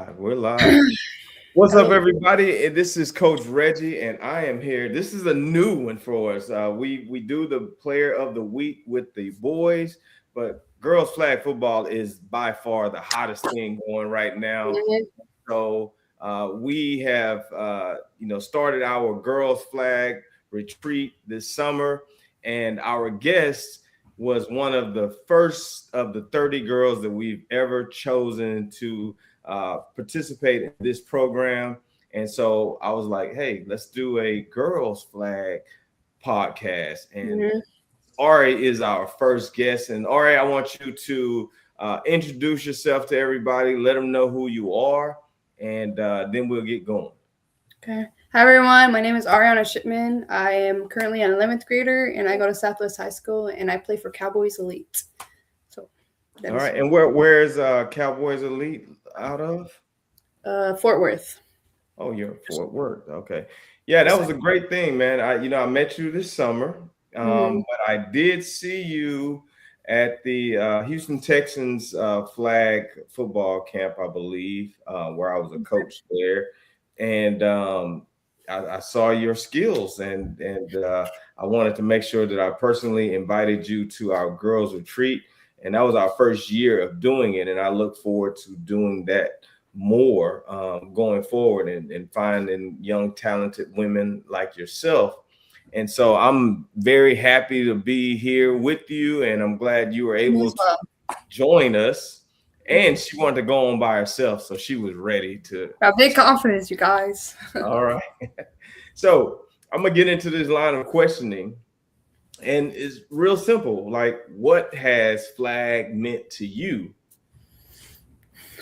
live. We're live. What's up, everybody? This is Coach Reggie, and I am here. This is a new one for us. We do the Player of the Week with the boys, but girls flag football is by far the hottest thing going right now. So we have started our girls flag retreat this summer, and our guest was one of the first of the 30 girls that we've ever chosen to participate in this program. And so I was like, hey, let's do a girls flag podcast. And Ari is our first guest. And Ari, I want you to introduce yourself to everybody, let them know who you are, and then we'll get going. Okay. Hi, everyone. My name is Ariana Shipman. I am currently an 11th grader, and I go to Southwest High School, and I play for Cowboys Elite. So, all right. And where's Cowboys Elite out of? Fort Worth. Oh, you're Fort Worth. Okay. Yeah, that was a great thing, man. I met you this summer, but I did see you at the Houston Texans flag football camp, I believe, where I was a coach there. And I saw your skills, and I wanted to make sure that I personally invited you to our girls retreat. And that was our first year of doing it. And I look forward to doing that more going forward and finding young, talented women like yourself. And so I'm very happy to be here with you. And I'm glad you were able to join us. And she wanted to go on by herself, so she was ready to. Got big confidence, you guys. All right. So I'm going to get into this line of questioning. And it's real simple. Like, what has flag meant to you?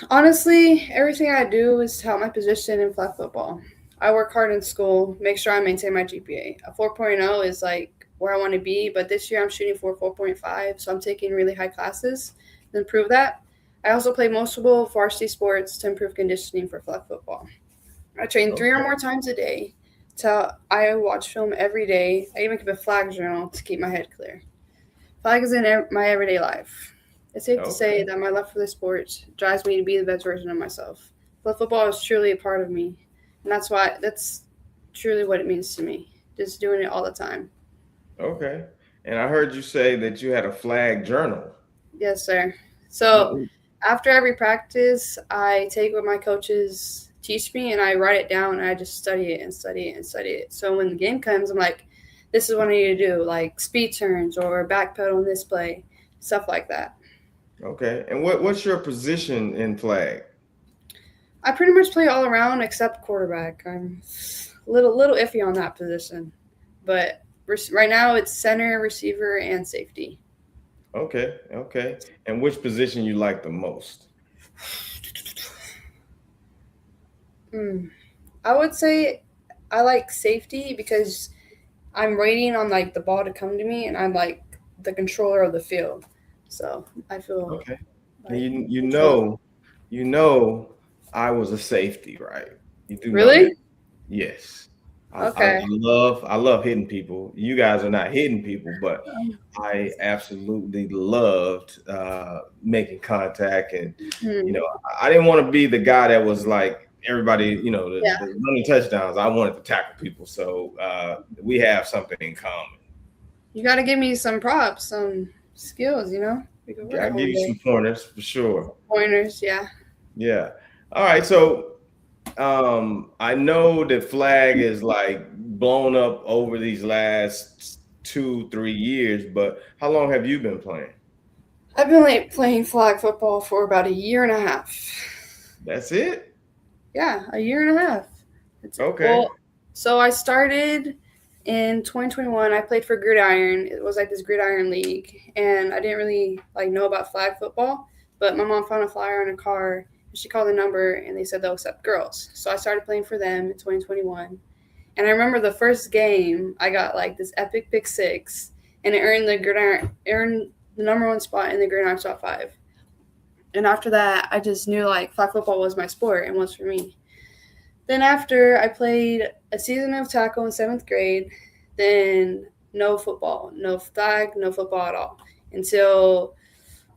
Honestly, everything I do is to help my position in flag football. I work hard in school, make sure I maintain my GPA. A 4.0 is like where I want to be, but this year I'm shooting for 4.5, so I'm taking really high classes to improve that. I also play multiple varsity sports to improve conditioning for flag football. I train 3 or more times a day. I watch film every day. I even keep a flag journal to keep my head clear. Flag is in my everyday life. It's safe to say that my love for the sport drives me to be the best version of myself. Flag football is truly a part of me, and that's truly what it means to me, just doing it all the time. Okay. And I heard you say that you had a flag journal. Yes, sir. So after every practice, I take what my coaches teach me and I write it down, and I just study it and study it and study it. So when the game comes, I'm like, this is what I need to do, like speed turns or backpedal in this play, stuff like that. Okay. And what's your position in flag? I pretty much play all around except quarterback. I'm a little iffy on that position. But right now it's center, receiver, and safety. Okay. And which position you like the most? I would say I like safety because I'm waiting on like the ball to come to me, and I'm like the controller of the field. So I feel okay. Like you know, I was a safety, right? You do really? Know yes. Okay. I love hitting people. You guys are not hitting people, but I absolutely loved making contact. And I didn't want to be the guy that was like everybody, the running touchdowns. I wanted to tackle people. So we have something in common. You got to give me some props, some skills. I'll give you some pointers for sure. Pointers, yeah. Yeah. All right. So I know that flag is like blown up over these last 2-3 years, but how long have you been playing? I've been playing flag football for about 1.5 years. That's it? Yeah, 1.5 years. Okay. Well, so I started in 2021. I played for Gridiron. It was like this Gridiron league, and I didn't really know about flag football, but my mom found a flyer in a car. She called the number, and they said they'll accept girls. So I started playing for them in 2021. And I remember the first game, I got this epic pick 6, and it earned the number 1 spot in the Gridiron top 5. And after that, I just knew flag football was my sport and was for me. Then after, I played a season of tackle in 7th grade. Then no football, no flag, no football at all until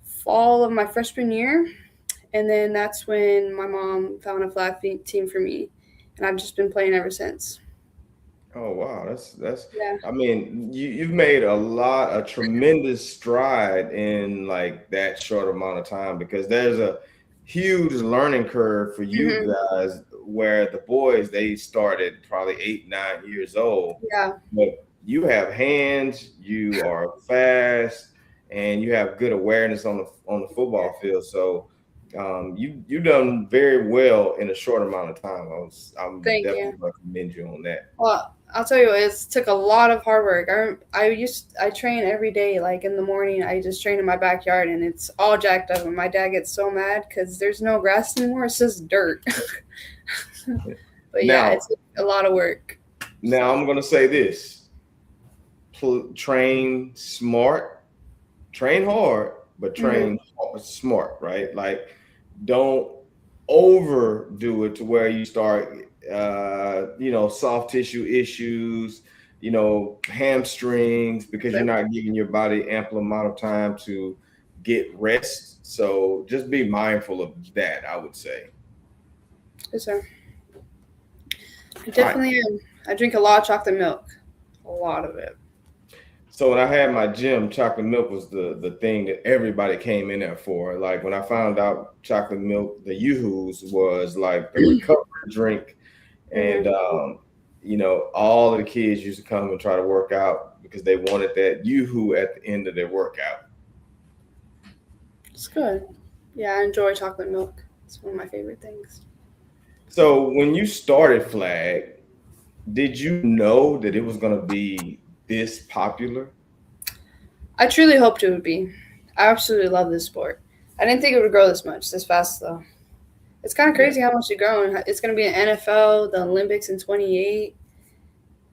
fall of my freshman year. And then that's when my mom found a flag team for me, and I've just been playing ever since. Oh wow, that's. Yeah. I mean, you've made a tremendous stride in like that short amount of time because there's a huge learning curve for you Hmm. guys where the boys they started probably 8, 9 years old, Yeah. but you have hands, you are fast, and you have good awareness on the football field. So you've done very well in a short amount of time. I'm Thank definitely you. going to commend you on that. Well, I'll tell you, it took a lot of hard work. I train every day. Like in the morning, I just train in my backyard, and it's all jacked up. And my dad gets so mad because there's no grass anymore; it's just dirt. But yeah, Now, it's a lot of work. now So I'm going to say this: train smart, train hard, but mhm. smart. Right? Like, don't overdo it to where you start, soft tissue issues, hamstrings, because you're not giving your body ample amount of time to get rest. So just be mindful of that, I would say. Yes, sir. I All right. definitely am. I drink a lot of chocolate milk, a lot of it. So when I had my gym, chocolate milk was the thing that everybody came in there for. Like when I found out chocolate milk, the Yoo-Hoos was like the recovery drink, and Hmm. all of the kids used to come and try to work out because they wanted that Yoo-Hoo at the end of their workout. It's good. Yeah, I enjoy chocolate milk. It's one of my favorite things. So when you started Flag, did you know that it was going to be this popular? I truly hoped it would be. I absolutely love this sport. I didn't think it would grow this fast though. It's kind of Yeah. crazy how much it's growing. It's going to be an NFL, the Olympics in 28.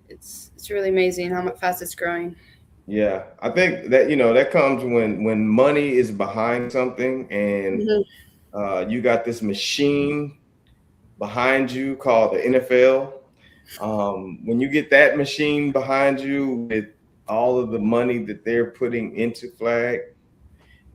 It's really amazing how much fast it's growing. Yeah, I think that that comes when money is behind something and Hmm. you got this machine behind you called the NFL. When you get that machine behind you with all of the money that they're putting into Flag,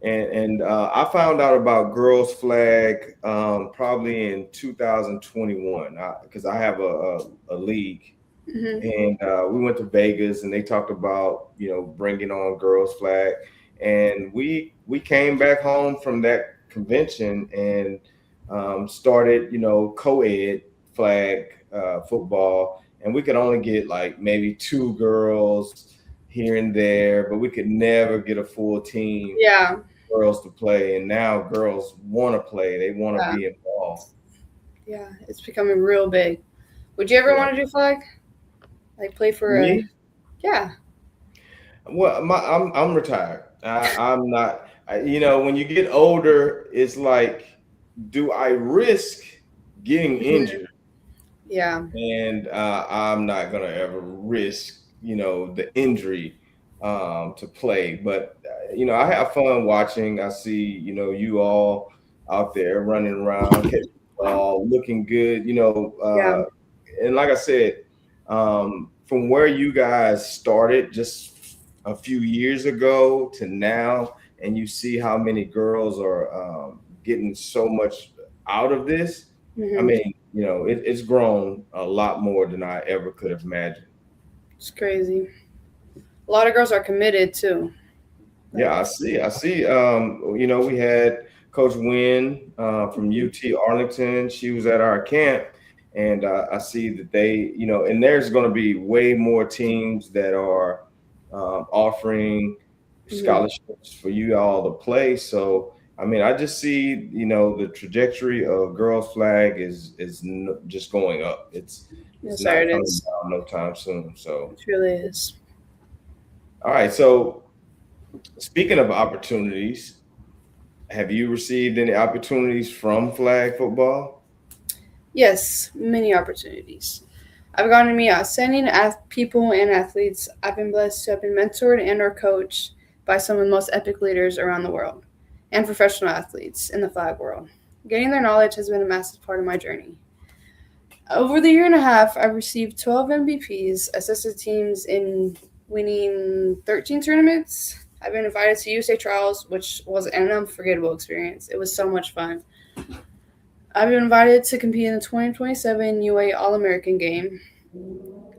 and I found out about Girls Flag probably in 2021 because I have a league, Hmm. and we went to Vegas and they talked about bringing on Girls Flag, and we came back home from that convention and started co-ed flag football, and we could only get like maybe two girls here and there, but we could never get a full team Yeah, girls to play, and now girls want to play, they want to yeah, be involved. yeah. It's becoming real big. Would you ever Yeah, want to do flag? Like play for a? me. Yeah. Well, I'm retired. I'm not. When you get older, it's like, do I risk getting Mhm. injured? Yeah. And I'm not gonna ever risk, the injury to play. But I have fun watching. I see, you all out there running around, catching the ball, looking good. Yeah. And like I said, from where you guys started just a few years ago to now, and you see how many girls are getting so much out of this. I Hmm. mean, it's grown a lot more than I ever could have imagined. It's crazy. A lot of girls are committed too. Yeah, Like, I see. I see. We had Coach Wynn from mhm. UT Arlington. She was at our camp, and I see that and there's going to be way more teams that are offering Mhm. scholarships for you all to play. So, I mean, I just see, the trajectory of girls flag is just going up. It's Yes, sir. not It coming is. down no time soon. So, It really is. all right. So, speaking of opportunities, have you received any opportunities from flag football? Yes, many opportunities. I've gotten to meet outstanding people and athletes. I've been blessed to have been mentored and or coached by some of the most epic leaders around the world and professional athletes in the flag world. Getting their knowledge has been a massive part of my journey. Over the year and a half, I've received 12 MVPs, assisted teams in winning 13 tournaments. I've been invited to USA Trials, which was an unforgettable experience. It was so much fun. I've been invited to compete in the 2027 UA All-American game.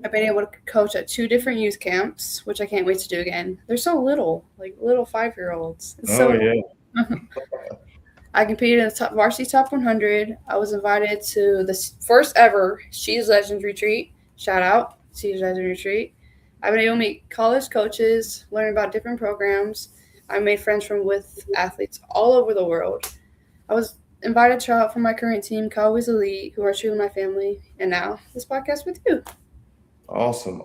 I've been able to coach at 2 different youth camps, which I can't wait to do again. They're so little, like little 5-year-olds. It's Oh so yeah. I competed in the varsity top 100. I was invited to the first ever She's Legends retreat. Shout out, She's Legends retreat. I've been able to meet college coaches, learn about different programs. I made friends with athletes all over the world. I was invited to try out for my current team, Cowboys Elite, who are truly my family, and now this podcast with you. Awesome.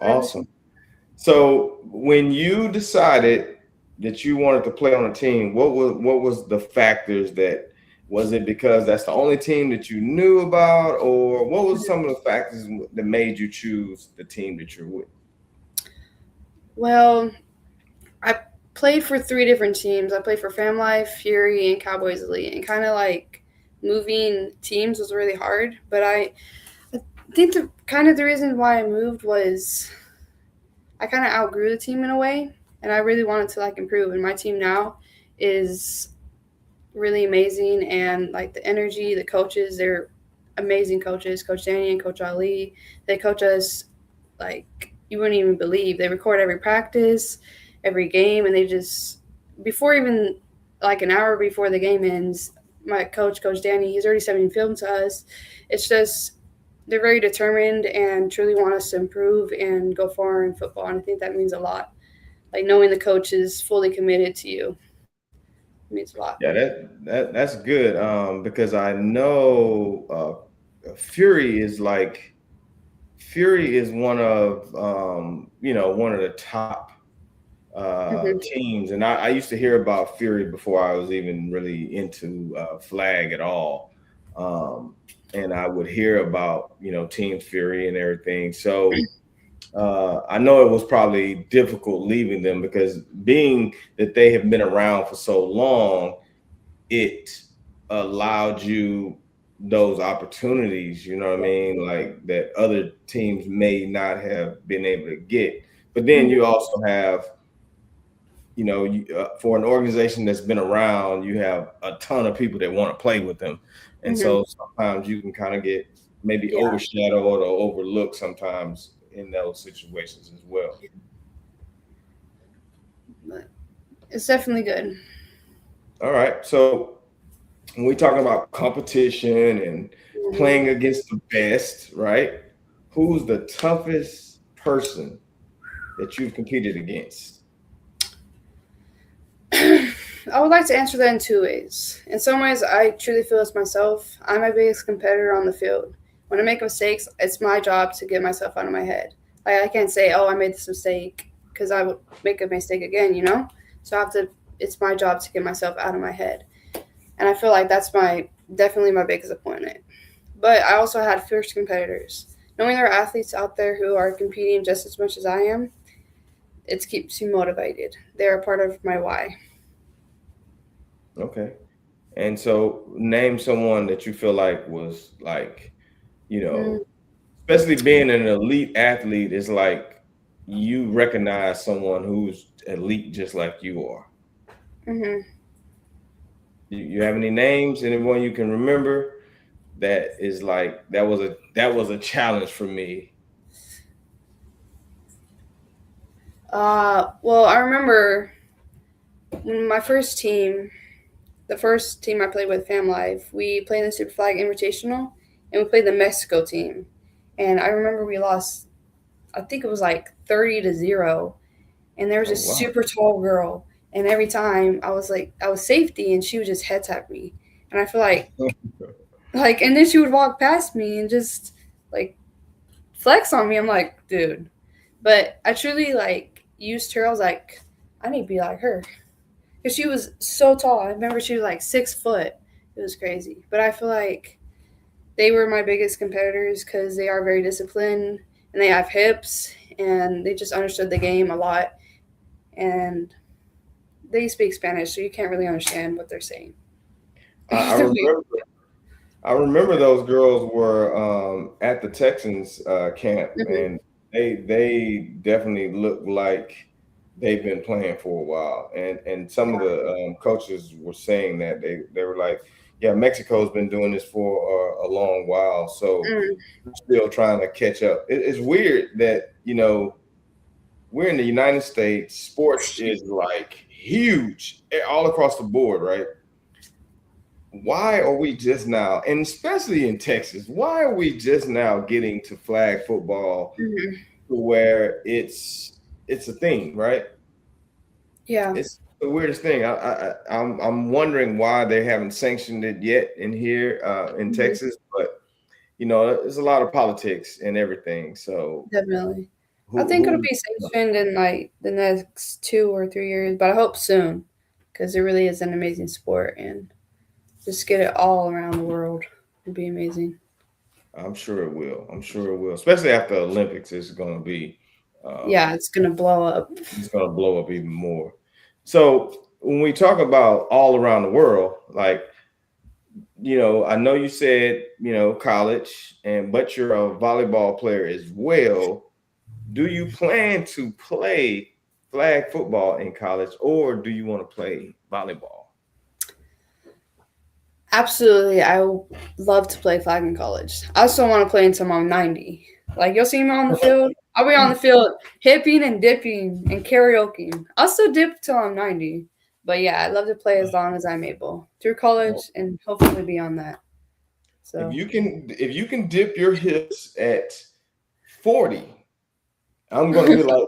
So when you decided that you wanted to play on a team, what was the factors that was it because that's the only team that you knew about, or what was some of the factors that made you choose the team that you're with? Well, I played for 3 different teams. I played for Fam Life, Fury, and Cowboys Elite, and kind of like moving teams was really hard. But I think the reason why I moved was I kind of outgrew the team in a way, and I really wanted to like improve. And my team now is really amazing, and like the energy, the coaches, they're amazing coaches. Coach Danny and Coach Ali, they coach us like you wouldn't even believe. They record every practice, every game, and they just before even like an hour before the game ends, my coach, Coach Danny, he's already sending film to us. It's just they're very determined and truly want us to improve and go far in football, and I think that means a lot. Like knowing the coach is fully committed to you means a lot. Yeah, that's good. Because I know Fury is one of one of the top teams, and I used to hear about Fury before I was even really into flag at all. And I would hear about Team Fury and everything. So I know it was probably difficult leaving them because being that they have been around for so long, it allowed you those opportunities, you know what I mean? Like that other teams may not have been able to get. But then you also have, for an organization that's been around, you have a ton of people that want to play with them. And so sometimes you can kind of get maybe overshadowed or overlooked sometimes in those situations as well. But it's definitely good. All right. So when we talking about competition and playing against the best, right? Who's the toughest person that you've competed against? I would like to answer that in 2 ways. In some ways, I truly feel it's myself. I'm my biggest competitor on the field. When I make mistakes, it's my job to get myself out of my head. Like I can't say, "Oh, I made this mistake," because I would make a mistake again, So it's my job to get myself out of my head. And I feel like that's definitely my biggest opponent. But I also had fierce competitors. Knowing there are athletes out there who are competing just as much as I am, it keeps you motivated. They're a part of my why. Okay. And so name someone that you feel like was like, especially being an elite athlete is like you recognize someone who's elite just like you are. You have any names, anyone you can remember that is like that was a challenge for me? Well, I remember when my the first team I played with, Fam Life, we played in the Super Flag Invitational, and we played the Mexico team. And I remember we lost, I think it was like 30-0. And there was this super tall girl. And every time I was safety, and she would just head tap me. And I feel like, and then she would walk past me and just like flex on me. I'm like, dude. But I truly used her. I was like, I need to be like her. Because she was so tall. I remember she was like 6 foot. It was crazy. But I feel like they were my biggest competitors because they are very disciplined and they have hips and they just understood the game a lot. And they speak Spanish, so you can't really understand what they're saying. I remember those girls were at the Texans camp, and they definitely looked like they've been playing for a while, and some of the coaches were saying that they were like, yeah, Mexico's been doing this for a long while, so Mm, we're still trying to catch up. It's weird that we're in the United States. Sports is like huge all across the board, right? Why are we just now, and especially in Texas, why are we just now getting to flag football mhm. to where it's a thing, right? Yeah, It's the weirdest thing. I'm wondering why they haven't sanctioned it yet in here in mhm, Texas, but there's a lot of politics and everything. So definitely. I who think it'll who be sanctioned in like the next 2 or 3 years, but I hope soon because it really is an amazing sport and just get it all around the world would be amazing. I'm sure it will. I'm sure it will. Especially after Olympics, it's going to be Yeah, um, it's gonna blow up. it's going to blow up even more. So when we talk about all around the world, like I know you said college, and but you're a volleyball player as well. Do you plan to play flag football in college, or do you want to play volleyball? Absolutely, love to play flag in college. I still want to play until I'm 90. Like you'll see me on the field. I'll be on the field hipping and dipping and karaokeing. I'll still dip till I'm 90. But yeah, I love to play as long as I'm able through college and hopefully beyond that. If So you can dip your hips at 40, I'm gonna be like,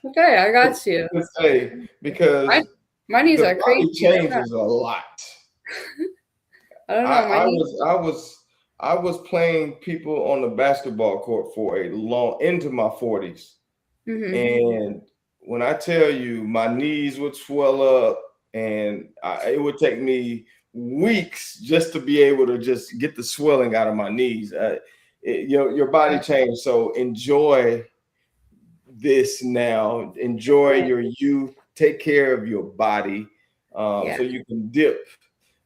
okay, I got you. to say, My because my knees the are crazy. body changes a lot. I don't I, know. My I knees. was I was I was playing people on the basketball court for a long into my 40s. Hmm. And when I tell you my knees would swell up and it would take me weeks just to be able to just get the swelling out of my knees. Your body changed. So enjoy this now. Enjoy Yeah. your youth. Take care of your body Yeah. so you can dip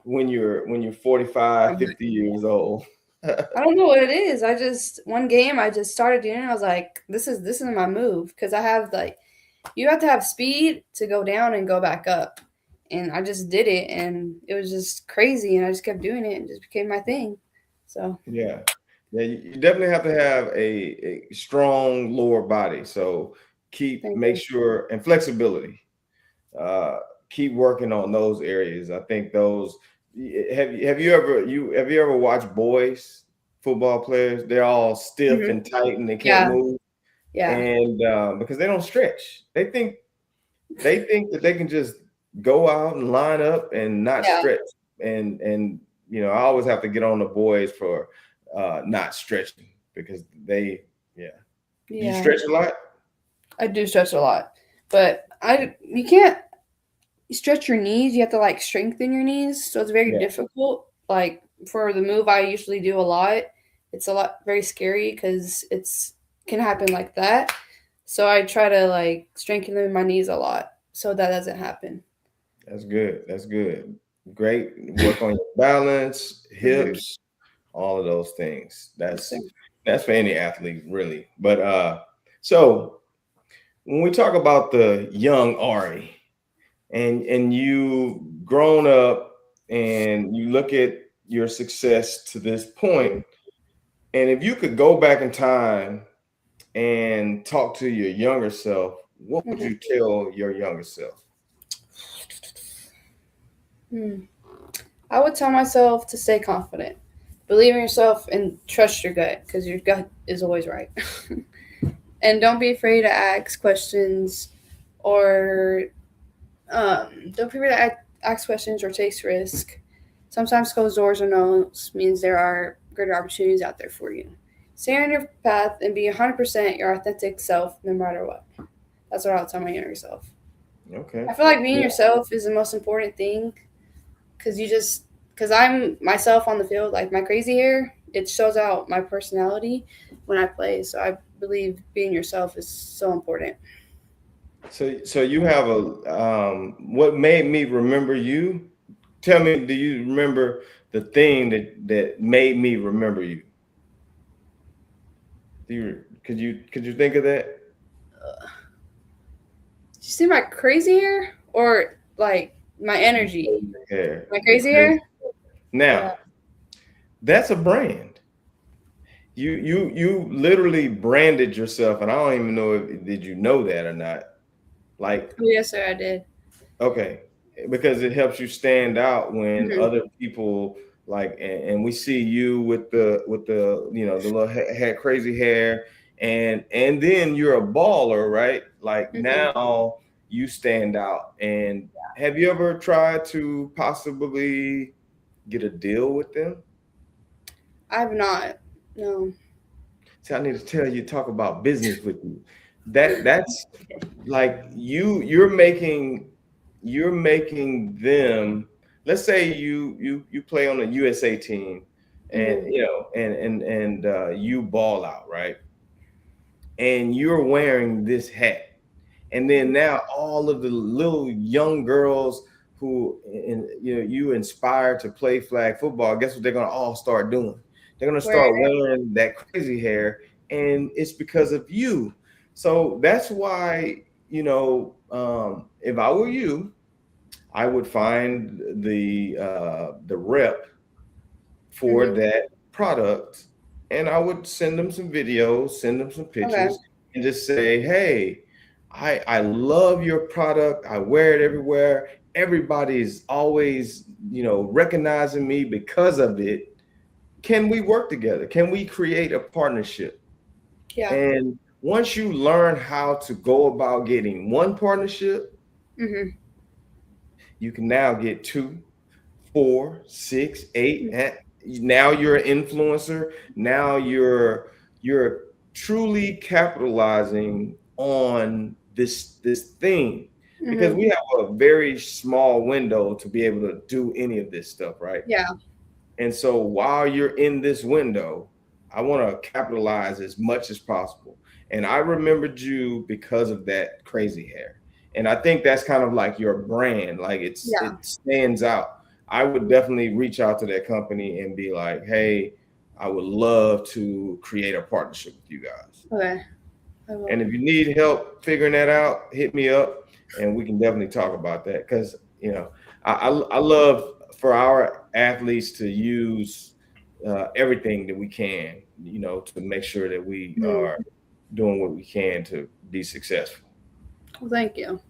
when you're 45, 50 years old. I don't know what it is. I just one game I just started doing it. I was like, this is my move because I have like you have to have speed to go down and go back up. And I just did it and it was just crazy and I just kept doing it and it just became my thing. So Yeah. Yeah, you definitely have to have a strong lower body. So thank make you. sure, and flexibility. Uh, keep working on those areas. I think those have you ever watched boys football players? They're all stiff Hmm. and tight and they can't Yeah, move, yeah, and because they don't stretch, they think that they can just go out and line up and not yeah, stretch. And I always have to get on the boys for not stretching because yeah. Do you yeah. stretch a lot? I do stretch a lot, but I you can't stretch your knees. You have to like strengthen your knees, so it's very Yeah, difficult. Like for the move I usually do a lot, it's a lot very scary because it's can happen like that. So I try to like strengthen my knees a lot so that doesn't happen. that's good. That's good. Great. Work on your balance, Hmm. hips, all of those things. Yes, sir. That's for any athlete, really. But so when we talk about the young Ari, and you grown up and you look at your success to this point, and if you could go back in time and talk to your younger self, what would Mhm. you tell your younger self? Hmm. I would tell myself to stay confident, believe in yourself, and trust your gut because your gut is always right. And don't be afraid to ask questions or don't be afraid to ask questions or take risk. Sometimes closed doors or no's means there are greater opportunities out there for you. Stay on your path and be 100% your authentic self no matter what. That's what I'll tell my younger self. Okay. I feel like being Yeah. yourself is the most important thing because because I'm myself on the field, like my crazy hair, it shows out my personality when I play. So I believe being yourself is so important. So you have what made me remember you? Tell me, do you remember the thing that made me remember you? Could you think of that? you see my crazy hair or like my energy? Hair. My The crazy hair? Yeah. Now, that's a brand. You literally branded yourself, and I don't even know if did you know that or not. Like, Oh, yes, sir, I did. okay, because it helps you stand out when Hmm. other people like, and we see you with the the little crazy hair, and then you're a baller, right? Like Hmm. now you stand out. And have you ever tried to possibly get a deal with them? I have not. No. See, I need to tell you, talk about business with you. That's like you're making them. Let's say you play on a USA team, and Hmm. you ball out, right? And you're wearing this hat, and then now all of the little young girls who you inspire to play flag football, guess what they're gonna all start doing? They're gonna Where? start wearing that crazy hair, and it's because of you. So that's why if I were you, I would find the rep for Hmm. that product, and I would send them some videos, send them some Okay. pictures, and just say, "Hey, I love your product. I wear it everywhere. Everybody's always recognizing me because of it. Can we work together? Can we create a partnership?" Yeah. And once you learn how to go about getting one partnership, Hmm. you can now get 2, 4, 6, 8. And now you're an influencer. Now you're truly capitalizing on this thing, because Hmm. we have a very small window to be able to do any of this stuff, right? Yeah. And so while you're in this window, I want to capitalize as much as possible. And I remembered you because of that crazy hair. And I think that's kind of like your brand. Like Yeah. it stands out. I would definitely reach out to that company and be like, hey, I would love to create a partnership with you guys. Okay. I And will. if you need help figuring that out, hit me up and we can definitely talk about that. Because I love for our athletes to use everything that we can, to make sure that we Mhm. are doing what we can to be successful. Well, thank you. All right.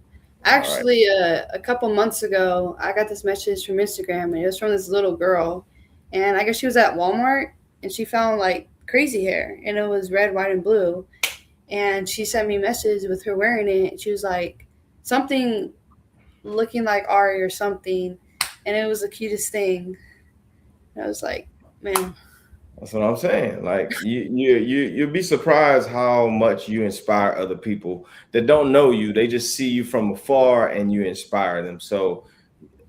Actually, a couple months ago, I got this message from Instagram, and it was from this little girl, and I guess she was at Walmart, and she found like crazy hair, and it was red, white, and blue, and she sent me a message with her wearing it. And she was like something looking like Ari or something, and it was the cutest thing. And I was like, man, That's what I'm saying. Like you'd be surprised how much you inspire other people that don't know you. They just see you from afar and you inspire them. So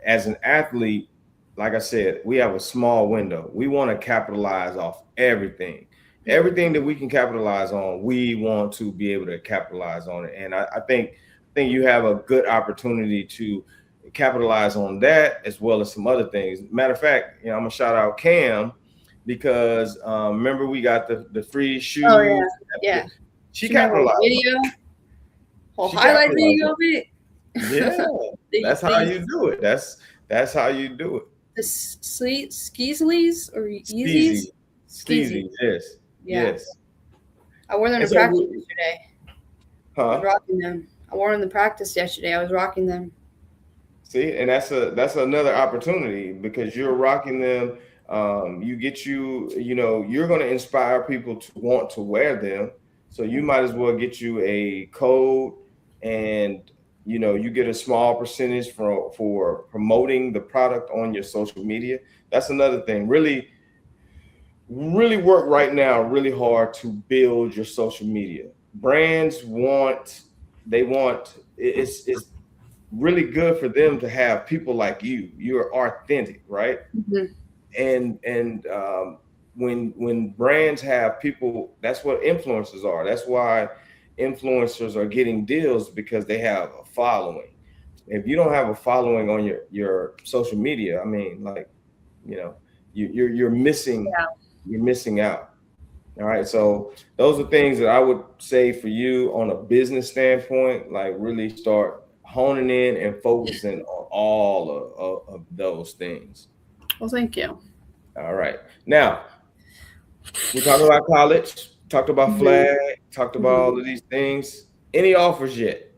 as an athlete, like I said, we have a small window. We want to capitalize off everything. Everything that we can capitalize on, we want to be able to capitalize on it. And I think you have a good opportunity to capitalize on that as well as some other things. Matter of fact, I'm gonna shout out Cam because remember we got the free oh shoes. yeah, yeah. She She made a whole capitalized. video, whole She highlight capitalized video on of it. it. Yeah, the that's how the you do it. That's how you do it. the sleet skeezleys or Yeezys, Steezy, skeezy. Steezy, yes, Yeah, yes. I wore them And to so, practice yesterday. I was huh? rocking them. I wore them to practice yesterday. I was rocking them. See, and that's another opportunity because you're rocking them. You're going to inspire people to want to wear them. So you might as well get you a code, and you get a small percentage for promoting the product on your social media. That's another thing. Really, really work right now really hard to build your social media. Brands want it's really good for them to have people like you. You're authentic, right? Hmm. And when brands have people, that's what influencers are. That's why influencers are getting deals, because they have a following. If you don't have a following on your social media, I mean, like, you know you're missing Yeah. you're missing out. All right. So those are things that I would say for you on a business standpoint, like really start honing in and focusing on all of those things. Well, thank you. All right. Now, we talked about college, talked about Mhm. flag, talked about Mhm. all of these things. Any offers yet?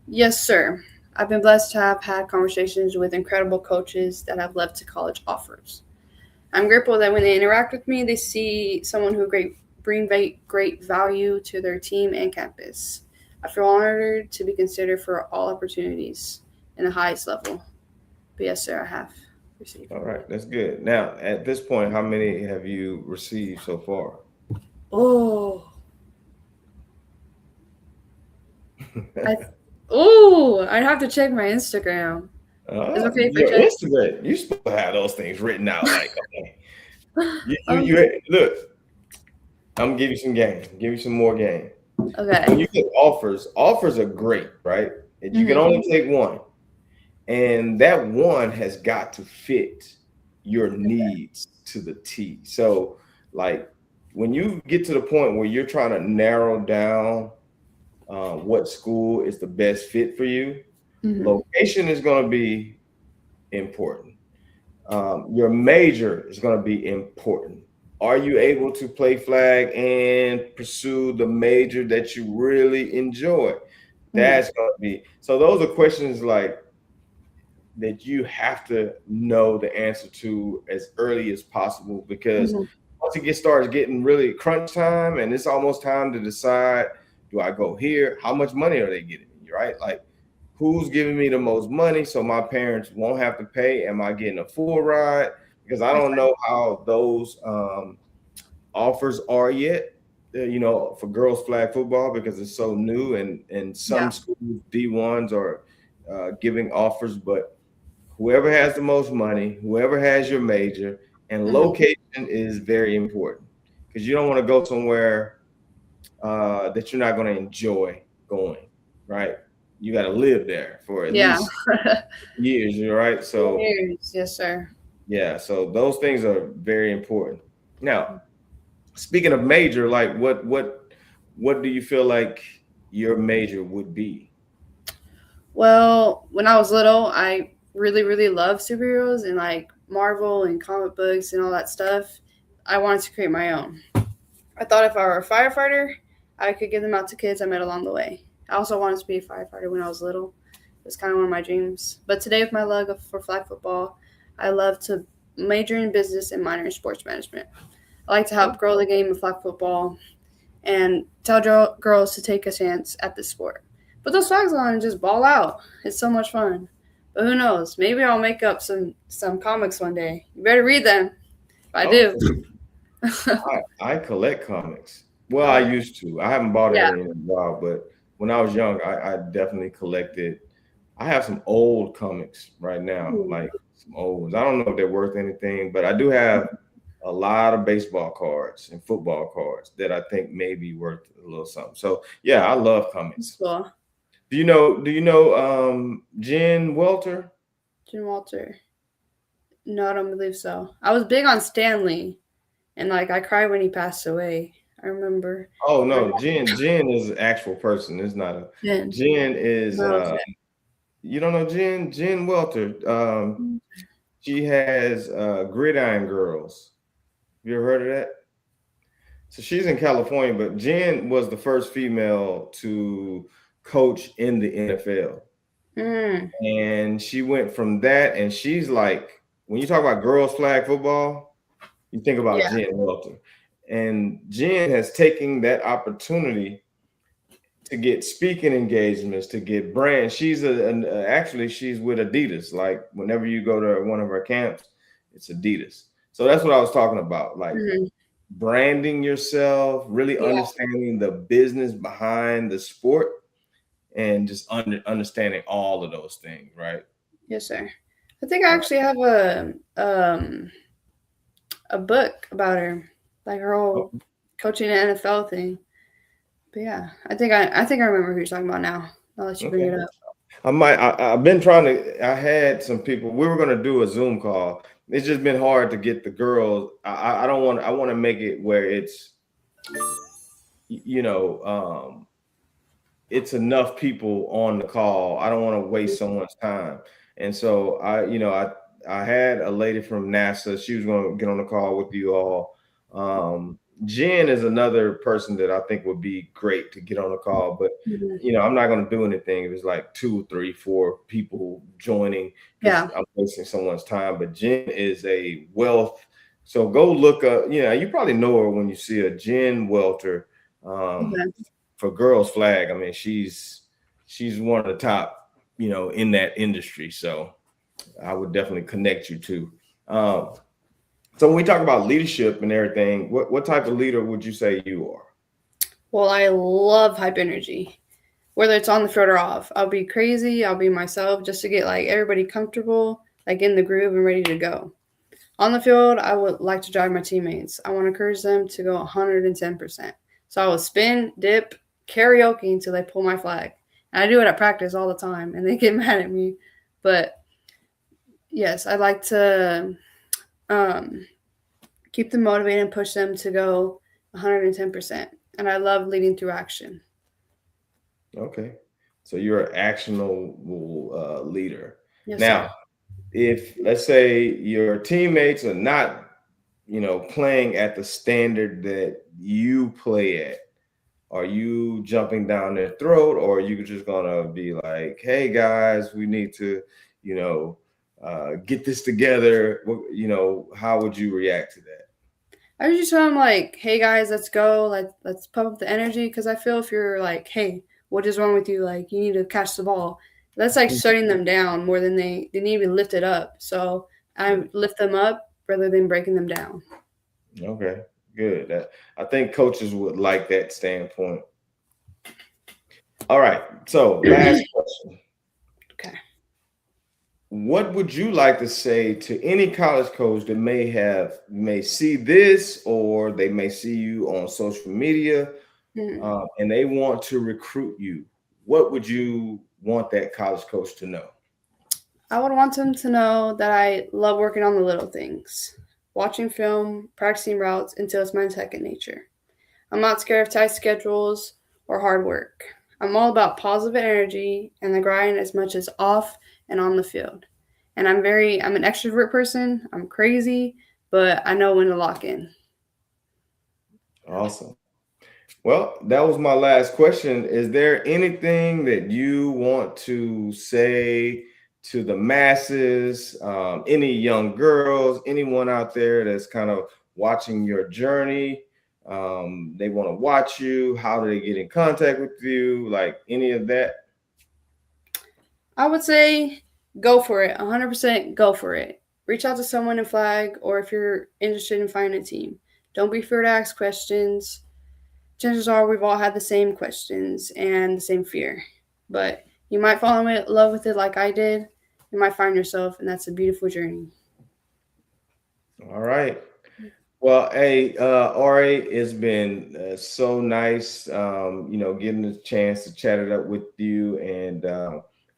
Yes, sir. I've been blessed to have had conversations with incredible coaches that have led to college offers. I'm grateful that when they interact with me, they see someone who bring great value to their team and campus. I feel honored to be considered for all opportunities in the highest level. But yes, sir, I have received. All right, that's good. Now, at this point, how many have you received so far? Oh, I I'd have to check my Instagram. It's okay if I Your check. Instagram, you supposed to have those things written out. Like, okay, Um, look. I'm gonna give you some game. Give you some more game. When okay. you get offers are great, right? And you can Hmm. only take one, and that one has got to fit your needs to the T. So, like, when you get to the point where you're trying to narrow down what school is the best fit for you, Hmm. location is going to be important. Your major is going to be important. Are you able to play flag and pursue the major that you really enjoy? Hmm. That's going to be so. Those are questions like that you have to know the answer to as early as possible because Hmm. once it starts getting really crunch time and it's almost time to decide, do I go here? How much money are they giving me? Right? Like, who's giving me the most money so my parents won't have to pay? Am I getting a full ride? Because I don't know how those offers are yet. For girls flag football because it's so new, and some Yeah. schools D1s are giving offers, but whoever has the most money, whoever has your major, and Hmm. location is very important because you don't want to go somewhere that you're not going to enjoy going, right? You got to live there for at Yeah. least years, right? So, Years. Yes, sir. yeah, so those things are very important. Now, speaking of major, like what do you feel like your major would be? Well, when I was little, I really loved superheroes and like Marvel and comic books and all that stuff. I wanted to create my own. I thought if I were a firefighter, I could give them out to kids I met along the way. I also wanted to be a firefighter when I was little. It was kind of one of my dreams. But today, with my love for flag football, I love to major in business and minor in sports management. I like to help grow the game of flag football and tell girls to take a chance at this sport. Put those flags on and just ball out. It's so much fun. But who knows? Maybe I'll make up some comics one day. You better read them. If I Oh, do. I collect comics. Well, I uh, used to. I haven't bought yeah. any in a while, but when I was young, I definitely collected. I have some old comics right now, Ooh. like some old ones. I don't know if they're worth anything, but I do have a lot of baseball cards and football cards that I think may be worth a little something. So yeah, I love That's comics. cool. Do you know Jen Welter? Jim Walter. No, I don't believe so. I was big on Stanley, and like I cried when he passed away. I remember. Oh My no, Jen is an actual person. It's not a Jen. Jen is No. you don't know Jen Welter. She has Gridiron Girls. Have you ever heard of that? So she's in California, but Jen was the first female to coach in the NFL. Mm, And she went from that, and she's like, when you talk about girls flag football, you think about yeah. Jen Welter. And Jen has taken that opportunity to get speaking engagements, to get brands. Actually she's with Adidas. Like whenever you go to one of her camps, it's Adidas. So that's what I was talking about. Like Hmm. branding yourself, really Yeah. understanding the business behind the sport, and just understanding all of those things, right? Yes, sir. I think I actually have a book about her, like her Oh, whole coaching the NFL thing. But yeah, I think I remember who you're talking about now. I'll let you bring okay. it up. I've been trying to. I had some people. We were going to do a Zoom call. It's just been hard to get the girls. I don't want. I want to make it where it's, you know, it's enough people on the call. I don't want to waste someone's time. And so I had a lady from NASA. She was going to get on the call with you all. Jen is another person that I think would be great to get on the call, but I'm not going to do anything if it's like 2, 3, 4 people joining. Yeah. I'm wasting someone's time. But Jen is a wealth. So go look up. You probably know her when you see a Jen Welter. For girls flag. I mean, she's one of the top, in that industry. So I would definitely connect you to. So when we talk about leadership and everything, what type of leader would you say you are? Well, I love hype energy, whether it's on the field or off. I'll be crazy. I'll be myself just to get like everybody comfortable, like in the groove and ready to go. On the field, I would like to drive my teammates. I want to encourage them to go 110%. So I will spin, dip, karaoke until they pull my flag. And I do it at practice all the time, and they get mad at me. But yes, I'd like to keep them motivated and push them to go 110%. And I love leading through action. Okay. So you're an actionable leader. Yes, now, sir. If let's say your teammates are not, playing at the standard that you play at, are you jumping down their throat, or are you just gonna be like, hey guys, we need to, get this together? How would you react to that? I usually tell them like, hey guys, let's go. Let's pump up the energy. Because I feel if you're like, hey, what is wrong with you? Like, you need to catch the ball. That's like shutting them down more than they need to be lifted up. So I lift them up rather than breaking them down. Okay, good. I think coaches would like that standpoint. All right. So last question. Okay. What would you like to say to any college coach that may see this, or they may see you on social media, and they want to recruit you? What would you want that college coach to know? I would want them to know that I love working on the little things, watching film, practicing routes until it's my second nature. I'm not scared of tight schedules or hard work. I'm all about positive energy and the grind as much as off and on the field. And I'm an extrovert person. I'm crazy, but I know when to lock in. Awesome. Well, that was my last question. Is there anything that you want to say to the masses, any young girls, anyone out there that's kind of watching your journey? They want to watch you. How do they get in contact with you? Like any of that? I would say go for it. 100% go for it. Reach out to someone in flag, or if you're interested in finding a team. Don't be afraid to ask questions. Chances are we've all had the same questions and the same fear. But you might fall in love with it like I did. You might find yourself, and that's a beautiful journey. All right. Well, hey, Ari, it's been so nice, getting the chance to chat it up with you. And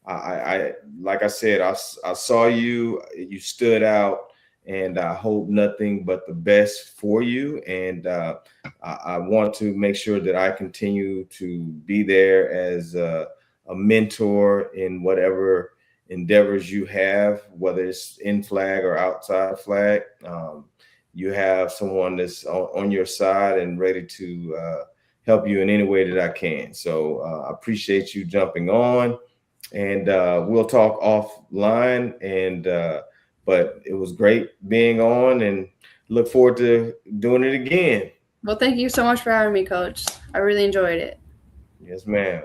I like I said, I saw you stood out, and I hope nothing but the best for you. And I want to make sure that I continue to be there as a mentor in whatever endeavors you have, whether it's in flag or outside flag. You have someone that's on your side and ready to help you in any way that I can. So I appreciate you jumping on, and we'll talk offline. And but it was great being on, and look forward to doing it again. Well, thank you so much for having me, Coach. I really enjoyed it. Yes, ma'am.